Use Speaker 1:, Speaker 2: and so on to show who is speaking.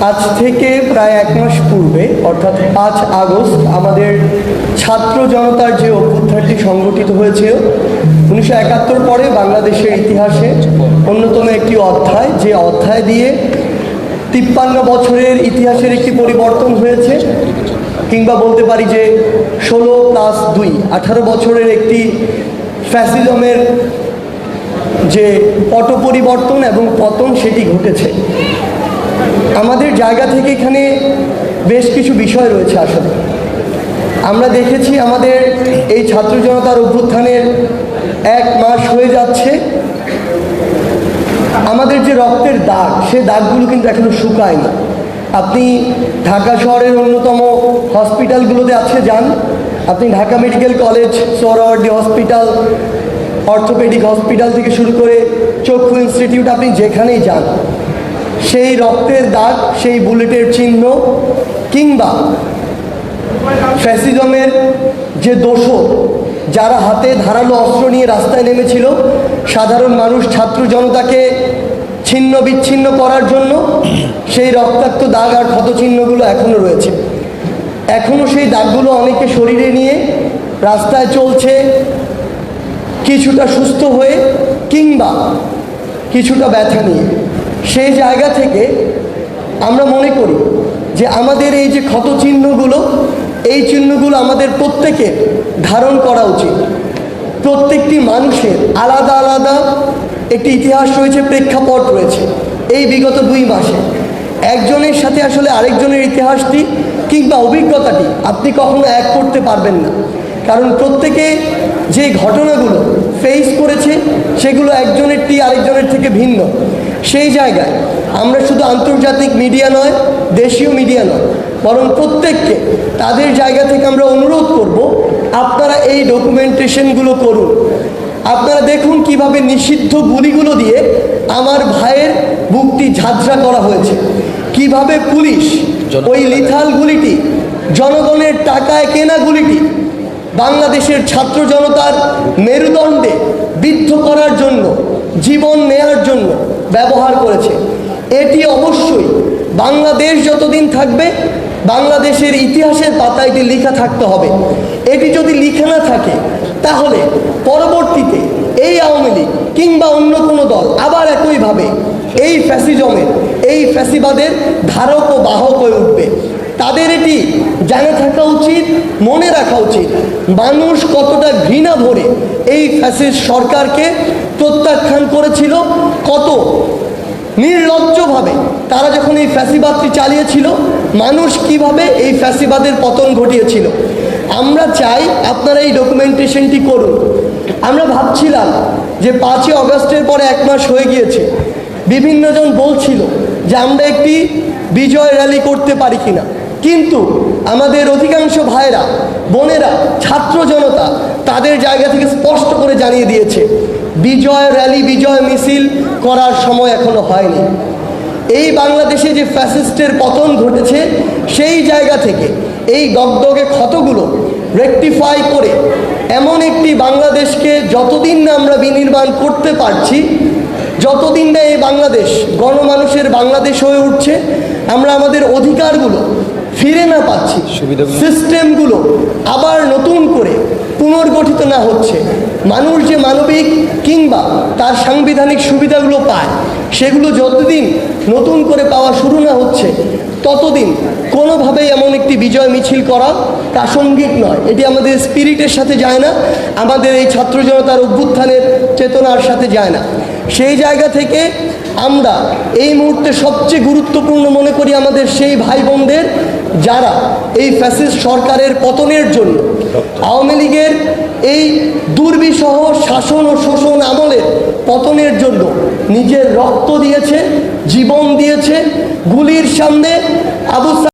Speaker 1: আজ থেকে প্রায় এক মাস পূর্বে অর্থাৎ 5 আগস্ট আমাদের ছাত্র জনতার যে অভ্যুত্থানটি সংগঠিত হয়েছিল 1971 পরে বাংলাদেশের ইতিহাসে অন্যতম একটি অধ্যায়, যে অধ্যায় দিয়ে 53 বছরের ইতিহাসের একটি পরিবর্তন হয়েছে, কিংবা বলতে পারি যে 16+2 18 বছরের একটি ফ্যাসিজমের যে পট পরিবর্তন এবং পতন সেটি ঘটেছে। আমাদের জায়গা থেকে এখানে বেশ কিছু বিষয় রয়েছে। আসলে আমরা দেখেছি আমাদের এই ছাত্র জনতার অভ্যুত্থানের 1 মাস হয়ে যাচ্ছে, আমাদের যে রক্তের দাগ, সে দাগগুলো কিন্তু এখনো শুকায়নি। আপনি ঢাকা শহরের অন্যতম হসপিটালগুলোতে আজকে যান, আপনি Dhaka medical college, Suhrawardy hospital, orthopaedic hospital থেকে শুরু করে চক্ষু ইনস্টিটিউট, আপনি যেখানেই যান সেই রক্তের দাগ, সেই বুলেটের চিহ্ন, কিংবা ফ্যাসিজমের যে দোষর যারা হাতে ধারালো অস্ত্র নিয়ে রাস্তায় নেমেছিল সাধারণ মানুষ ছাত্র জনতাকে ছিন্ন বিচ্ছিন্ন করার জন্য, সেই রক্তাক্ত দাগ আর ক্ষতচিহ্নগুলো এখনও রয়েছে। এখনও সেই দাগগুলো অনেকে শরীরে নিয়ে রাস্তায় চলছে, কিছুটা সুস্থ হয়ে কিংবা কিছুটা ব্যথা নিয়ে। সেই জায়গা থেকে আমরা মনে করি যে আমাদের এই যে ক্ষত চিহ্নগুলো, এই চিহ্নগুলো আমাদের প্রত্যেকের ধারণ করা উচিত। প্রত্যেকটি মানুষের আলাদা আলাদা একটি ইতিহাস রয়েছে, প্রেক্ষাপট রয়েছে। এই বিগত 2 মাসে একজনের সাথে আসলে আরেকজনের ইতিহাসটি কিংবা অভিজ্ঞতাটি আপনি কখনো এক করতে পারবেন না, কারণ প্রত্যেকে যে ঘটনাগুলো ফেস করেছে সেগুলো একজনেরটি আরেকজনের থেকে ভিন্ন। সেই জায়গায় আমরা শুধু আন্তর্জাতিক মিডিয়া নয়, দেশীয় মিডিয়া নয়, বরং প্রত্যেককে তাদের জায়গা থেকে আমরা অনুরোধ করব, আপনারা এই ডকুমেন্টেশনগুলো করুন। আপনারা দেখুন কিভাবে নিষিদ্ধ গুলিগুলো দিয়ে আমার ভাইয়ের বুকটি ঝাঁঝরা করা হয়েছে, কিভাবে পুলিশ ওই লিথাল গুলিটি, জনগণের টাকায় কেনা গুলিটি বাংলাদেশের ছাত্র জনতার মেরুদণ্ডে বিদ্ধ করার জন্য, জীবন নেয়ার জন্য ব্যবহার করেছে। এটি অবশ্যই বাংলাদেশ যতদিন থাকবে বাংলাদেশের ইতিহাসের পাতায় এটি লেখা থাকতে হবে। এটি যদি লেখা না থাকে তাহলে পরবর্তীতে এই আওয়ামী লীগ কিংবা অন্য কোনো দল আবার একইভাবে এই ফ্যাসিজমের, এই ফ্যাসিবাদের ধারক ও বাহক হয়ে উঠবে। তাদের এটি জানা থাকা উচিত, মনে রাখা উচিত মানুষ কতটা ঘৃণা ভরে এই ফ্যাসিস্ট সরকারকে প্রত্যাখ্যান করেছিল, কত নির্লজ্জভাবে তারা যখন এই ফ্যাসিবাদটি চালিয়েছিল, মানুষ কিভাবে এই ফ্যাসিবাদের পতন ঘটিয়েছিল। আমরা চাই আপনারা এই ডকুমেন্টেশনটি করুন। আমরা ভাবছিলাম যে 5 আগস্টের পরে 1 মাস হয়ে গিয়েছে, বিভিন্নজন বলছিল যে আমরা একটি বিজয় র্যালি করতে পারি কিনা, কিন্তু আমাদের অধিকাংশ ভাইরা, বোনেরা, ছাত্র জনতা তাদের জায়গা থেকে স্পষ্ট করে জানিয়ে দিয়েছে বিজয় র্যালি, বিজয় মিছিল করার সময় এখনো হয়নি। এই বাংলাদেশে যে ফ্যাসিস্টের পতন ঘটেছে সেই জায়গা থেকে এই দগদগে ক্ষতগুলো রেকটিফাই করে এমন একটি বাংলাদেশকে যতদিন না আমরা বিনির্মাণ করতে পারছি, যতদিন না এই বাংলাদেশ গণমানুষের বাংলাদেশ হয়ে উঠছে, আমরা আমাদের অধিকারগুলো ফিরে না পাচ্ছি, সিস্টেমগুলো আবার নতুন করে পুনর্গঠিত না হচ্ছে, মানুষ যে মানবিক কিংবা তার সাংবিধানিক সুবিধাগুলো পায় সেগুলো যতদিন নতুন করে পাওয়া শুরু না হচ্ছে, ততদিন কোনোভাবেই এমন একটি বিজয় মিছিল করা প্রাসঙ্গিক নয়। এটি আমাদের স্পিরিটের সাথে যায় না, আমাদের এই ছাত্র জনতার অভ্যুত্থানের চেতনার সাথে যায় না। সেই জায়গা থেকে আমরা এই মুহূর্তে সবচেয়ে গুরুত্বপূর্ণ মনে করি আমাদের সেই ভাই বোনদের যারা এই ফ্যাসিস্ট সরকারের পতনের জন্য, আওয়ামী লীগের এই দুর্বিষহ শাসন ও শোষণ আমলের পতনের জন্য নিজের রক্ত দিয়েছে, জীবন দিয়েছে। গুলির সামনে আবু